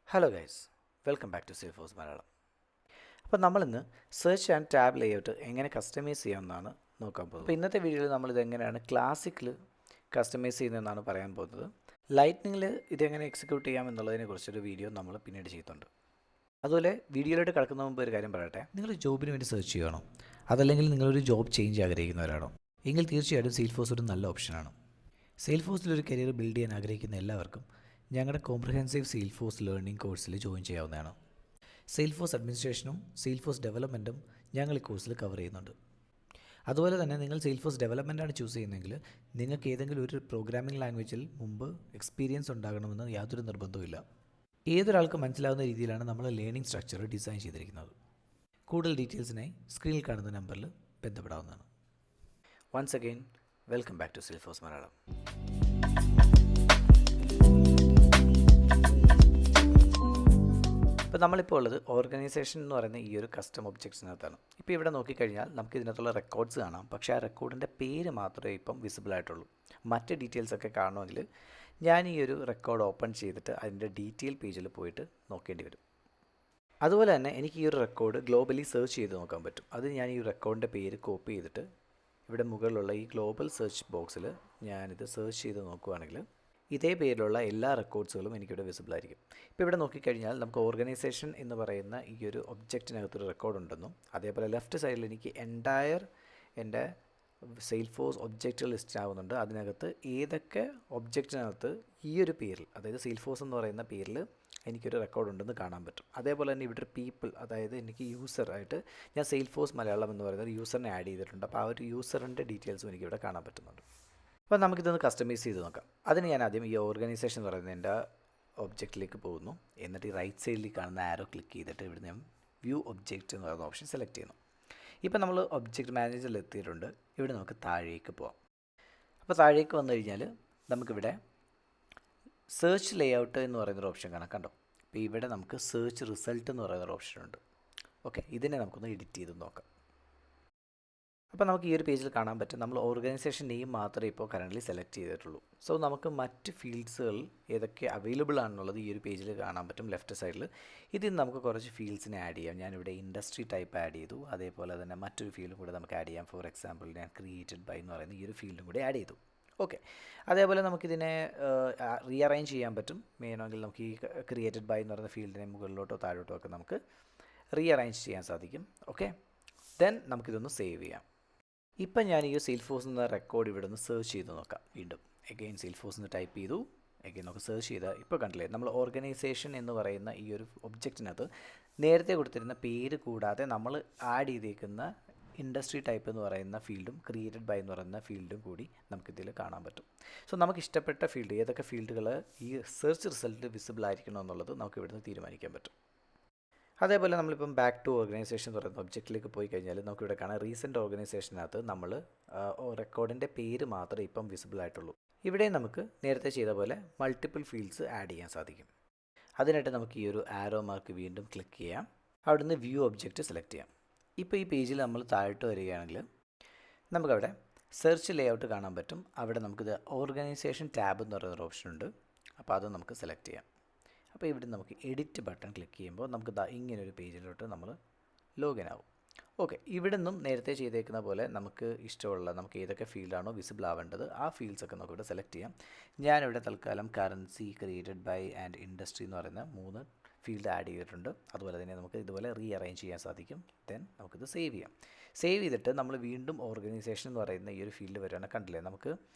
Hello guys, welcome back to Salesforce Malayalam. അപ്പോൾ നമ്മളിന്ന് search and tab layout എങ്ങനെ customise ചെയ്യാമെന്നാണ് നോക്കാൻ പോകുന്നത്. അപ്പോൾ ഇന്നത്തെ വീഡിയോയിൽ നമ്മളിത് എങ്ങനെയാണ് ക്ലാസിക്കിൽ കസ്റ്റമൈസ് ചെയ്യുന്നതെന്നാണ് പറയാൻ പോകുന്നത്. ലൈറ്റ്നിങ്ങിൽ ഇതെങ്ങനെ എക്സിക്യൂട്ട് ചെയ്യാം എന്നുള്ളതിനെ കുറിച്ചൊരു വീഡിയോ നമ്മൾ പിന്നീട് ചെയ്യുന്നുണ്ട്. അതുപോലെ വീഡിയോയിലോട്ട് കിടക്കുന്ന മുമ്പ് ഒരു കാര്യം പറയട്ടെ, നിങ്ങൾ ജോബിന് വേണ്ടി സെർച്ച് ചെയ്യണോ, അതല്ലെങ്കിൽ നിങ്ങളൊരു ജോബ് ചേഞ്ച് ആഗ്രഹിക്കുന്നവരാണോ എങ്കിൽ തീർച്ചയായിട്ടും സെയിൽഫോഴ്സ് ഒരു നല്ല ഓപ്ഷനാണ്. സെയിൽഫോഴ്സിലൊരു കരിയർ ബിൽഡ് ചെയ്യാൻ ആഗ്രഹിക്കുന്ന എല്ലാവർക്കും ഞങ്ങളുടെ കോംപ്രഹെൻസീവ് സെയിൽഫോഴ്സ് ലേണിംഗ് കോഴ്സിൽ ജോയിൻ ചെയ്യാവുന്നതാണ്. സെയിൽഫോഴ്സ് അഡ്മിനിസ്ട്രേഷനും സെയിൽഫോഴ്സ് ഡെവലപ്മെൻറ്റും ഞങ്ങൾ ഈ കോഴ്സിൽ കവർ ചെയ്യുന്നുണ്ട്. അതുപോലെ തന്നെ നിങ്ങൾ സെയിൽഫോഴ്സ് ഡെവലപ്മെൻറ്റാണ് ചൂസ് ചെയ്യുന്നതെങ്കിൽ നിങ്ങൾക്ക് ഏതെങ്കിലും ഒരു പ്രോഗ്രാമിംഗ് ലാംഗ്വേജിൽ മുമ്പ് എക്സ്പീരിയൻസ് ഉണ്ടാകണമെന്ന് യാതൊരു നിർബന്ധവുമില്ല. ഏതൊരാൾക്കും മനസ്സിലാവുന്ന രീതിയിലാണ് നമ്മൾ ലേണിംഗ് സ്ട്രക്ചർ ഡിസൈൻ ചെയ്തിരിക്കുന്നത്. കൂടുതൽ ഡീറ്റെയിൽസിനായി സ്ക്രീനിൽ കാണുന്ന നമ്പറിൽ ബന്ധപ്പെടാവുന്നതാണ്. Once again welcome back to Salesforce Malayalam. ഇപ്പോൾ നമ്മളിപ്പോൾ ഉള്ളത് ഓർഗനൈസേഷൻ എന്ന് പറയുന്ന ഈ ഒരു കസ്റ്റം ഒബ്ജക്ട്സിനകത്താണ്. ഇപ്പോൾ ഇവിടെ നോക്കിക്കഴിഞ്ഞാൽ നമുക്ക് ഇതിനകത്തുള്ള റെക്കോർഡ്സ് കാണാം, പക്ഷേ ആ റെക്കോർഡിൻ്റെ പേര് മാത്രമേ ഇപ്പം വിസിബിൾ ആയിട്ടുള്ളൂ. മറ്റ് ഡീറ്റെയിൽസൊക്കെ കാണുമെങ്കിൽ ഞാൻ ഈ ഒരു റെക്കോർഡ് ഓപ്പൺ ചെയ്തിട്ട് അതിൻ്റെ ഡീറ്റെയിൽ പേജിൽ പോയിട്ട് നോക്കേണ്ടി വരും. അതുപോലെ തന്നെ എനിക്ക് ഈ ഒരു റെക്കോർഡ് ഗ്ലോബലി സെർച്ച് ചെയ്ത് നോക്കാൻ പറ്റും. അത് ഞാൻ ഈ റെക്കോർഡിൻ്റെ പേര് കോപ്പി ചെയ്തിട്ട് ഇവിടെ മുകളിലുള്ള ഈ ഗ്ലോബൽ സെർച്ച് ബോക്സിൽ ഞാനിത് സെർച്ച് ചെയ്ത് നോക്കുകയാണെങ്കിൽ ഇതേ പേരിലുള്ള എല്ലാ റെക്കോർഡ്സുകളും എനിക്കിവിടെ വിസിബിൾ ആയിരിക്കും. ഇപ്പോൾ ഇവിടെ നോക്കിക്കഴിഞ്ഞാൽ നമുക്ക് ഓർഗനൈസേഷൻ എന്ന് പറയുന്ന ഈ ഒരു ഒബ്ജക്റ്റിനകത്തൊരു റെക്കോർഡ് ഉണ്ടെന്നും, അതേപോലെ ലെഫ്റ്റ് സൈഡിൽ എനിക്ക് എൻ്റെ സെയിൽഫോഴ്സ് ഒബ്ജക്റ്റുകൾ ലിസ്റ്റ് ആവുന്നുണ്ട്. അതിനകത്ത് ഏതൊക്കെ ഒബ്ജക്റ്റിനകത്ത് ഈ ഒരു പേരിൽ, അതായത് സെയിൽഫോഴ്സ് എന്ന് പറയുന്ന പേരിൽ എനിക്കൊരു റെക്കോർഡ് ഉണ്ടെന്ന് കാണാൻ പറ്റും. അതേപോലെ തന്നെ ഇവിടെ ഒരു പീപ്പിൾ, അതായത് എനിക്ക് യൂസറായിട്ട് ഞാൻ സെയിൽഫോഴ്സ് മലയാളം എന്ന് പറയുന്ന ഒരു യൂസറിനെ ആഡ് ചെയ്തിട്ടുണ്ട്. അപ്പോൾ ആ ഒരു യൂസറിൻ്റെ ഡീറ്റെയിൽസും എനിക്കിവിടെ കാണാൻ പറ്റുന്നുണ്ട്. അപ്പോൾ നമുക്കിതൊന്ന് കസ്റ്റമൈസ് ചെയ്ത് നോക്കാം. അതിന് ഞാൻ ആദ്യം ഈ ഓർഗനൈസേഷൻ എന്ന് പറയുന്ന എൻ്റെ ഒബ്ജക്റ്റിലേക്ക് പോകുന്നു. എന്നിട്ട് ഈ റൈറ്റ് സൈഡിൽ കാണുന്ന ആരോ ക്ലിക്ക് ചെയ്തിട്ട് ഇവിടെ ഞാൻ വ്യൂ ഒബ്ജക്റ്റ് എന്ന് പറയുന്ന ഓപ്ഷൻ സെലക്ട് ചെയ്യുന്നു. ഇപ്പോൾ നമ്മൾ ഒബ്ജക്റ്റ് മാനേജറിൽ എത്തിയിട്ടുണ്ട്. ഇവിടെ നമുക്ക് താഴേക്ക് പോകാം. അപ്പോൾ താഴേക്ക് വന്നു കഴിഞ്ഞാൽ നമുക്കിവിടെ സെർച്ച് ലേഔട്ട് എന്ന് പറയുന്നൊരു ഓപ്ഷൻ കാണാം, കണ്ടോ? അപ്പോൾ ഇവിടെ നമുക്ക് സെർച്ച് റിസൾട്ട് എന്ന് പറയുന്നൊരു ഓപ്ഷൻ ഉണ്ട്. ഓക്കെ, ഇതിനെ നമുക്കൊന്ന് എഡിറ്റ് ചെയ്ത് നോക്കാം. അപ്പോൾ നമുക്ക് ഈ ഒരു പേജിൽ കാണാൻ പറ്റും നമ്മൾ ഓർഗനൈസേഷൻ നെയിം മാത്രമേ ഇപ്പോൾ കറൻ്റ്ലി സെലക്ട് ചെയ്തിട്ടുള്ളൂ. സോ നമുക്ക് മറ്റ് ഫീൽഡ്സുകൾ ഏതൊക്കെ അവൈലബിൾ ആണെന്നുള്ളത് ഈ ഒരു പേജിൽ കാണാൻ പറ്റും ലെഫ്റ്റ് സൈഡിൽ. ഇതിൽ നമുക്ക് കുറച്ച് ഫീൽഡ്സിനെ ആഡ് ചെയ്യാം. ഞാനിവിടെ ഇൻഡസ്ട്രി ടൈപ്പ് ആഡ് ചെയ്തു. അതേപോലെ തന്നെ മറ്റൊരു ഫീൽഡും കൂടെ നമുക്ക് ആഡ് ചെയ്യാം. ഫോർ എക്സാമ്പിൾ ഞാൻ ക്രിയേറ്റഡ് ബൈ എന്ന് പറയുന്ന ഈ ഒരു ഫീൽഡും കൂടി ആഡ് ചെയ്തു. ഓക്കെ, അതേപോലെ നമുക്കിതിനെ റീഅറേഞ്ച് ചെയ്യാൻ പറ്റും. മെയിനാണെങ്കിൽ നമുക്ക് ഈ ക്രിയേറ്റഡ് ബൈ എന്ന് പറയുന്ന ഫീൽഡിനെ മുകളിലോട്ടോ താഴോട്ടോ ഒക്കെ നമുക്ക് റീഅറേഞ്ച് ചെയ്യാൻ സാധിക്കും. ഓക്കെ, ദെൻ നമുക്കിതൊന്ന് സേവ് ചെയ്യാം. ഇപ്പം ഞാൻ ഈ സെയിൽഫോഴ്സ് എന്ന റെക്കോർഡ് ഇവിടെ നിന്ന് സെർച്ച് ചെയ്ത് നോക്കാം. വീണ്ടും എഗെയിൻ സെയിൽഫോഴ്സ് എന്ന് ടൈപ്പ് ചെയ്തു. എഗെയിൻ നമുക്ക് സെർച്ച് ചെയ്താൽ ഇപ്പോൾ കണ്ടില്ലേ, നമ്മൾ ഓർഗനൈസേഷൻ എന്ന് പറയുന്ന ഈ ഒരു ഒബ്ജക്റ്റിനകത്ത് നേരത്തെ കൊടുത്തിരുന്ന പേര് കൂടാതെ നമ്മൾ ആഡ് ചെയ്തേക്കുന്ന ഇൻഡസ്ട്രി ടൈപ്പ് എന്ന് പറയുന്ന ഫീൽഡും ക്രിയേറ്റഡ് ബൈ എന്ന് പറയുന്ന ഫീൽഡും കൂടി നമുക്കിതിൽ കാണാൻ പറ്റും. സോ നമുക്ക് ഇഷ്ടപ്പെട്ട ഫീൽഡ് ഏതൊക്കെ ഫീൽഡുകൾ ഈ സെർച്ച് റിസൾട്ട് വിസിബിൾ ആയിരിക്കണം എന്നുള്ളത് നമുക്ക് ഇവിടുന്ന് തീരുമാനിക്കാൻ പറ്റും. അതേപോലെ നമ്മളിപ്പം ബാക്ക് ടു ഓർഗനൈസേഷൻ എന്ന് പറയുന്ന ഒബ്ജക്റ്റിലേക്ക് പോയി കഴിഞ്ഞാൽ നമുക്കിവിടെ കാണാം റീസെൻറ്റ് ഓർഗനൈസേഷനകത്ത് നമ്മൾ റെക്കോർഡിൻ്റെ പേര് മാത്രമേ ഇപ്പം വിസിബിൾ ആയിട്ടുള്ളൂ. ഇവിടെ നമുക്ക് നേരത്തെ ചെയ്ത പോലെ മൾട്ടിപ്പിൾ ഫീൽഡ്സ് ആഡ് ചെയ്യാൻ സാധിക്കും. അതിനായിട്ട് നമുക്ക് ഈ ഒരു ആരോ മാർക്ക് വീണ്ടും ക്ലിക്ക് ചെയ്യാം. അവിടുന്ന് വ്യൂ ഒബ്ജക്റ്റ് സെലക്ട് ചെയ്യാം. ഇപ്പോൾ ഈ പേജിൽ നമ്മൾ താഴോട്ട് വരികയാണെങ്കിൽ നമുക്കവിടെ സെർച്ച് ലേഔട്ട് കാണാൻ പറ്റും. അവിടെ നമുക്കിത് ഓർഗനൈസേഷൻ ടാബ് എന്ന് പറയുന്നൊരു ഓപ്ഷൻ ഉണ്ട്. അപ്പോൾ അത് നമുക്ക് സെലക്ട് ചെയ്യാം. അപ്പോൾ ഇവിടെ നമുക്ക് എഡിറ്റ് ബട്ടൺ ക്ലിക്ക് ചെയ്യുമ്പോൾ നമുക്ക് ഇങ്ങനൊരു പേജിലോട്ട് നമ്മൾ ലോഗിൻ ആവും. ഓക്കെ, ഇവിടെ നിന്നും നേരത്തെ ചെയ്തേക്കുന്ന പോലെ നമുക്ക് ഇഷ്ടമുള്ള നമുക്ക് ഏതൊക്കെ ഫീൽഡാണോ വിസിബിൾ ആവേണ്ടത് ആ ഫീൽഡ്സൊക്കെ നമുക്കിവിടെ സെലക്ട് ചെയ്യാം. ഞാനിവിടെ തൽക്കാലം currency, created by and industry എന്ന് പറയുന്ന 3 ഫീൽഡ് ആഡ് ചെയ്തിട്ടുണ്ട്. അതുപോലെ തന്നെ നമുക്ക് ഇതുപോലെ റീഅറേഞ്ച് ചെയ്യാൻ സാധിക്കും. ദെൻ നമുക്കിത് സേവ് ചെയ്യാം. സേവ് ചെയ്തിട്ട് നമ്മൾ വീണ്ടും ഓർഗനൈസേഷൻ എന്ന് പറയുന്ന ഈ ഒരു ഫീൽഡ് വരുവാണ്. കണ്ടില്ലേ, നമുക്ക്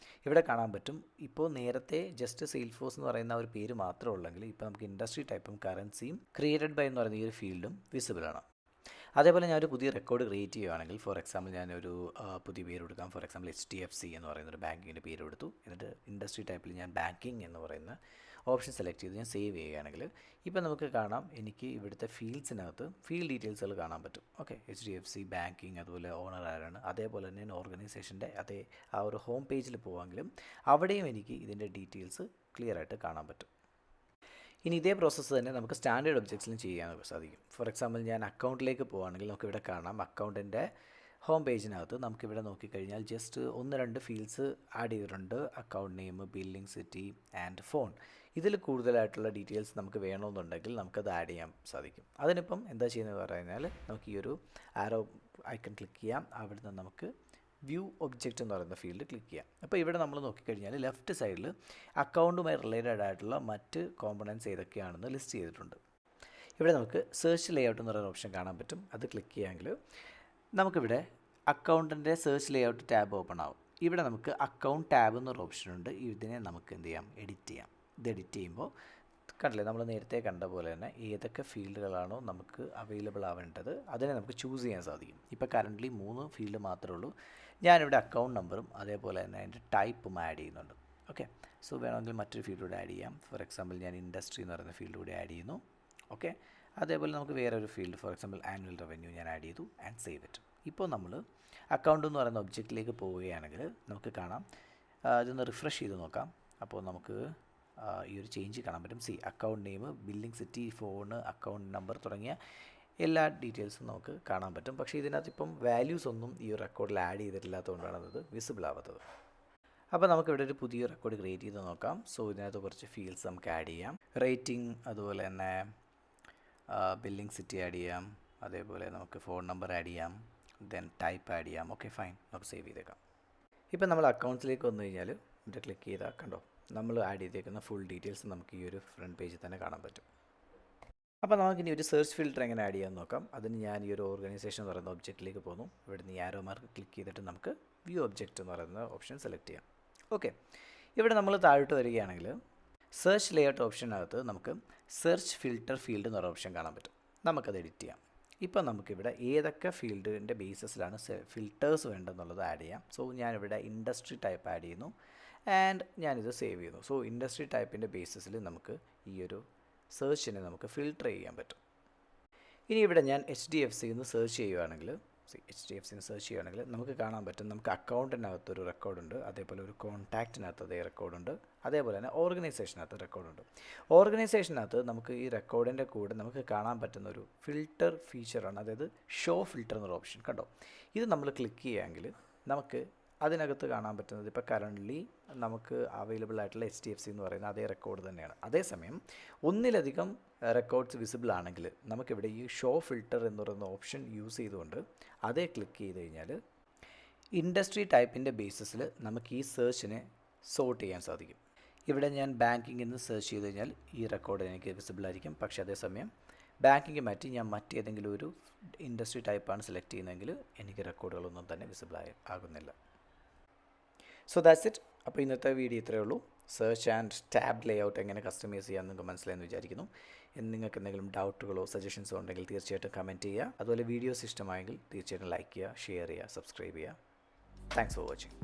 ഇവിടെ കാണാൻ പറ്റും. ഇപ്പോൾ നേരത്തെ ജസ്റ്റ് സെയിൽഫോഴ്സ് എന്ന് പറയുന്ന ഒരു പേര് മാത്രമേ ഉള്ളെങ്കിൽ ഇപ്പോൾ നമുക്ക് ഇൻഡസ്ട്രി ടൈപ്പും കറൻസിയും ക്രിയേറ്റഡ് ബൈ എന്ന് പറയുന്ന ഈ ഒരു ഫീൽഡും വിസിബിൾ ആണ്. അതേപോലെ ഞാനൊരു പുതിയ റെക്കോർഡ് ക്രിയേറ്റ് ചെയ്യുകയാണെങ്കിൽ ഫോർ എക്സാമ്പിൾ ഞാനൊരു പുതിയ പേര് കൊടുക്കാം. ഫോർ എക്സാമ്പിൾ HDFC എന്ന് പറയുന്ന ഒരു ബാങ്കിൻ്റെ പേര് കൊടുത്തു. എന്നിട്ട് ഇൻഡസ്ട്രി ടൈപ്പിൽ ഞാൻ ബാങ്കിങ് എന്ന് പറയുന്ന ഓപ്ഷൻ സെലക്ട് ചെയ്ത് ഞാൻ സേവ് ചെയ്യുകയാണെങ്കിൽ ഇപ്പോൾ നമുക്ക് കാണാം എനിക്ക് ഇവിടുത്തെ ഫീൽഡ്സിനകത്ത് ഫീൽഡ് ഡീറ്റെയിൽസുകൾ കാണാൻ പറ്റും. ഓക്കെ, HDFC ബാങ്കിങ്, അതുപോലെ ഓണർ ആരാണ്, അതേപോലെ തന്നെ ഓർഗനൈസേഷൻ്റെ അതേ ആ ഒരു ഹോം പേജിൽ പോവാമെങ്കിലും അവിടെയും എനിക്ക് ഇതിൻ്റെ ഡീറ്റെയിൽസ് ക്ലിയർ ആയിട്ട് കാണാൻ പറ്റും. ഇനി ഇതേ പ്രോസസ്സ് തന്നെ നമുക്ക് സ്റ്റാൻഡേർഡ് ഒബ്ജക്ട്സിലും ചെയ്യാൻ സാധിക്കും. ഫോർ എക്സാമ്പിൾ ഞാൻ അക്കൗണ്ടിലേക്ക് പോവുകയാണെങ്കിൽ നമുക്കിവിടെ കാണാം അക്കൗണ്ടിൻ്റെ ഹോം പേജിനകത്ത് നമുക്കിവിടെ നോക്കിക്കഴിഞ്ഞാൽ ജസ്റ്റ് 1-2 ഫീൽഡ്സ് ആഡ് ചെയ്തിട്ടുണ്ട്. Account name, billing city and phone. ഇതിൽ കൂടുതലായിട്ടുള്ള ഡീറ്റെയിൽസ് നമുക്ക് വേണമെന്നുണ്ടെങ്കിൽ നമുക്കത് ആഡ് ചെയ്യാൻ സാധിക്കും. അതിനിപ്പം എന്താ ചെയ്യുന്നത് പറഞ്ഞാൽ നമുക്ക് ഈ ഒരു ആരോ ഐക്കൺ ക്ലിക്ക് ചെയ്യാം. അവിടെ നിന്ന് നമുക്ക് വ്യൂ ഒബ്ജക്റ്റ് എന്ന് പറയുന്ന ഫീൽഡ് ക്ലിക്ക് ചെയ്യാം. അപ്പോൾ ഇവിടെ നമ്മൾ നോക്കിക്കഴിഞ്ഞാൽ ലെഫ്റ്റ് സൈഡിൽ അക്കൗണ്ടുമായി റിലേറ്റഡ് ആയിട്ടുള്ള മറ്റ് കോമ്പണൻസ് ഏതൊക്കെയാണെന്ന് ലിസ്റ്റ് ചെയ്തിട്ടുണ്ട്. ഇവിടെ നമുക്ക് സെർച്ച് ലേഔട്ട് എന്ന് പറയുന്ന ഓപ്ഷൻ കാണാൻ പറ്റും. അത് ക്ലിക്ക് ചെയ്യാമെങ്കിൽ നമുക്കിവിടെ അക്കൗണ്ടിൻ്റെ സെർച്ച് ലേഔട്ട് ടാബ് ഓപ്പൺ ആവും. ഇവിടെ നമുക്ക് അക്കൗണ്ട് ടാബ് എന്നൊരു ഓപ്ഷൻ ഉണ്ട്. ഇതിനെ നമുക്ക് എന്ത് ചെയ്യാം, എഡിറ്റ് ചെയ്യാം. ഇത് എഡിറ്റ് ചെയ്യുമ്പോൾ കണ്ടില്ലേ, നമ്മൾ നേരത്തെ കണ്ട പോലെ തന്നെ ഏതൊക്കെ ഫീൽഡുകളാണോ നമുക്ക് അവൈലബിൾ ആവേണ്ടത് അതിനെ നമുക്ക് ചൂസ് ചെയ്യാൻ സാധിക്കും. ഇപ്പോൾ കറൻ്റ്ലി 3 ഫീൽഡ് മാത്രമേ ഉള്ളൂ. ഞാനിവിടെ അക്കൗണ്ട് നമ്പറും അതേപോലെ തന്നെ അതിൻ്റെ ടൈപ്പും ആഡ് ചെയ്യുന്നുണ്ട്. ഓക്കെ, സോ വേണമെങ്കിൽ മറ്റൊരു ഫീൽഡ് കൂടെ ആഡ് ചെയ്യാം. ഫോർ എക്സാമ്പിൾ ഞാൻ ഇൻഡസ്ട്രി എന്ന് പറയുന്ന ഫീൽഡ് കൂടെ ആഡ് ചെയ്യുന്നു. ഓക്കെ, അതേപോലെ നമുക്ക് വേറെ ഒരു field, for example annual revenue ഞാൻ ആഡ് ചെയ്തു ആൻഡ് സേവ് ഇറ്റ്. ഇപ്പോൾ നമ്മൾ അക്കൗണ്ട് എന്ന് പറയുന്ന ഒബ്ജക്റ്റിലേക്ക് പോവുകയാണെങ്കിൽ നമുക്ക് കാണാം, ഇതൊന്ന് റിഫ്രഷ് ചെയ്ത് നോക്കാം. അപ്പോൾ നമുക്ക് ഈ ഒരു ചേഞ്ച് കാണാൻ പറ്റും. Account name, billing city, phone, account number തുടങ്ങിയ എല്ലാ ഡീറ്റെയിൽസും നമുക്ക് കാണാൻ പറ്റും. പക്ഷേ ഇതിനകത്ത് ഇപ്പം വാല്യൂസ് ഒന്നും ഈ ഒരു റെക്കോർഡിൽ ആഡ് ചെയ്തിട്ടില്ലാത്തതുകൊണ്ടാണ് അത് വിസിബിൾ ആവാത്തത്. അപ്പോൾ നമുക്കിവിടെ ഒരു പുതിയ റെക്കോർഡ് ക്രിയേറ്റ് ചെയ്ത് നോക്കാം. സോ ഇതിനകത്ത് കുറച്ച് ഫീൽഡ്സ് നമുക്ക് ആഡ് ചെയ്യാം. റേറ്റിംഗ്, അതുപോലെ തന്നെ ബില്ലിംഗ് സിറ്റി ആഡ് ചെയ്യാം, അതേപോലെ നമുക്ക് ഫോൺ നമ്പർ ആഡ് ചെയ്യാം, ദെൻ ടൈപ്പ് ആഡ് ചെയ്യാം. ഓക്കെ ഫൈൻ, നമുക്ക് സേവ് ചെയ്തേക്കാം. ഇപ്പം നമ്മൾ അക്കൗണ്ട്സിലേക്ക് വന്നു കഴിഞ്ഞാൽ ഇവിടെ ക്ലിക്ക് ചെയ്താൽ കണ്ടോ, നമ്മൾ ആഡ് ചെയ്തേക്കുന്ന ഫുൾ ഡീറ്റെയിൽസ് നമുക്ക് ഈ ഒരു ഫ്രണ്ട് പേജിൽ തന്നെ കാണാൻ പറ്റും. അപ്പോൾ നമുക്കിനി ഒരു സെർച്ച് ഫിൽറ്റർ എങ്ങനെ ആഡ് ചെയ്യാമെന്ന് നോക്കാം. അതിന് ഞാൻ ഈ ഒരു ഓർഗനൈസേഷൻ എന്ന് പറയുന്ന ഒബ്ജക്റ്റിലേക്ക് പോകുന്നു. ഇവിടെ നിന്ന് ആരോ മാർക്ക് ക്ലിക്ക് ചെയ്തിട്ട് നമുക്ക് വ്യൂ ഒബ്ജക്റ്റ് എന്ന് പറയുന്ന ഓപ്ഷൻ സെലക്ട് ചെയ്യാം. ഓക്കെ, ഇവിടെ നമ്മൾ താഴോട്ട് വരികയാണെങ്കിൽ സെർച്ച് ലേഔട്ട് ഓപ്ഷനകത്ത് നമുക്ക് സെർച്ച് ഫിൽറ്റർ ഫീൽഡ് എന്ന് പറയുന്ന ഓപ്ഷൻ കാണാൻ പറ്റും. നമുക്കത് എഡിറ്റ് ചെയ്യാം. ഇപ്പം നമുക്കിവിടെ ഏതൊക്കെ ഫീൽഡിൻ്റെ ബേസിസിലാണ് ഫിൽറ്റേഴ്സ് വേണ്ടതെന്നുള്ളത് ആഡ് ചെയ്യാം. സോ ഞാനിവിടെ ഇൻഡസ്ട്രി ടൈപ്പ് ആഡ് ചെയ്യുന്നു ആൻഡ് ഞാനിത് സേവ് ചെയ്യുന്നു. സോ ഇൻഡസ്ട്രി ടൈപ്പിൻ്റെ ബേസിസിൽ നമുക്ക് ഈ ഒരു സെർച്ചിനെ നമുക്ക് ഫിൽട്ടർ ചെയ്യാൻ പറ്റും. ഇനി ഇവിടെ ഞാൻ HDFC എന്ന് സെർച്ച് ചെയ്യുകയാണെങ്കിൽ നമുക്ക് കാണാൻ പറ്റും, നമുക്ക് അക്കൗണ്ടിനകത്തൊരു റെക്കോർഡുണ്ട്, അതേപോലെ ഒരു കോൺടാക്റ്റിനകത്ത് അതേ റെക്കോർഡുണ്ട്, അതേപോലെ തന്നെ ഓർഗനൈസേഷനകത്ത് റെക്കോർഡുണ്ട്. ഓർഗനൈസേഷനകത്ത് നമുക്ക് ഈ റെക്കോർഡിൻ്റെ കൂടെ നമുക്ക് കാണാൻ പറ്റുന്ന ഒരു ഫിൽട്ടർ ഫീച്ചറാണ്, അതായത് ഷോ ഫിൽട്ടർ എന്നൊരു ഓപ്ഷൻ. കണ്ടോ, ഇത് നമ്മൾ ക്ലിക്ക് ചെയ്യുകയാണെങ്കിൽ നമുക്ക് അതിനകത്ത് കാണാൻ പറ്റുന്നത് ഇപ്പോൾ കറൻ്റ്ലി നമുക്ക് അവൈലബിൾ ആയിട്ടുള്ള HDFC എന്ന് പറയുന്ന അതേ റെക്കോർഡ് തന്നെയാണ്. അതേസമയം ഒന്നിലധികം റെക്കോർഡ്സ് വിസിബിൾ ആണെങ്കിൽ നമുക്കിവിടെ ഈ ഷോ ഫിൽട്ടർ എന്ന് പറയുന്ന ഓപ്ഷൻ യൂസ് ചെയ്തുകൊണ്ട് അതേ ക്ലിക്ക് ചെയ്ത് കഴിഞ്ഞാൽ ഇൻഡസ്ട്രി ടൈപ്പിൻ്റെ ബേസിസിൽ നമുക്ക് ഈ സെർച്ചിനെ സോർട്ട് ചെയ്യാൻ സാധിക്കും. ഇവിടെ ഞാൻ ബാങ്കിങ്ങിൽ നിന്ന് സെർച്ച് ചെയ്ത് കഴിഞ്ഞാൽ ഈ റെക്കോർഡ് എനിക്ക് വിസിബിൾ ആയിരിക്കും. പക്ഷേ അതേസമയം ബാങ്കിങ് മാറ്റി ഞാൻ മറ്റേതെങ്കിലും ഒരു ഇൻഡസ്ട്രി ടൈപ്പാണ് സെലക്ട് ചെയ്യുന്നതെങ്കിൽ എനിക്ക് റെക്കോർഡുകളൊന്നും തന്നെ വിസിബിൾ ആകുന്നില്ല. So that's it. അപ്പോൾ ഇന്നത്തെ വീഡിയോ ഇത്രയേ ഉള്ളൂ. സെർച്ച് ആൻഡ് ടാബ് ലേഔട്ട് എങ്ങനെ കസ്റ്റമൈസ് ചെയ്യാൻ നിങ്ങൾക്ക് മനസ്സിലായെന്ന് വിചാരിക്കുന്നു. നിങ്ങൾക്ക് എന്തെങ്കിലും ഡൗട്ടുകളോ സജഷൻസോ ഉണ്ടെങ്കിൽ തീർച്ചയായിട്ടും കമൻറ്റ് ചെയ്യുക. അതുപോലെ വീഡിയോസ് ഇഷ്ടമായെങ്കിൽ തീർച്ചയായിട്ടും ലൈക്ക് ചെയ്യുക, ഷെയർ ചെയ്യുക, സബ്സ്ക്രൈബ് ചെയ്യുക. Thanks for watching.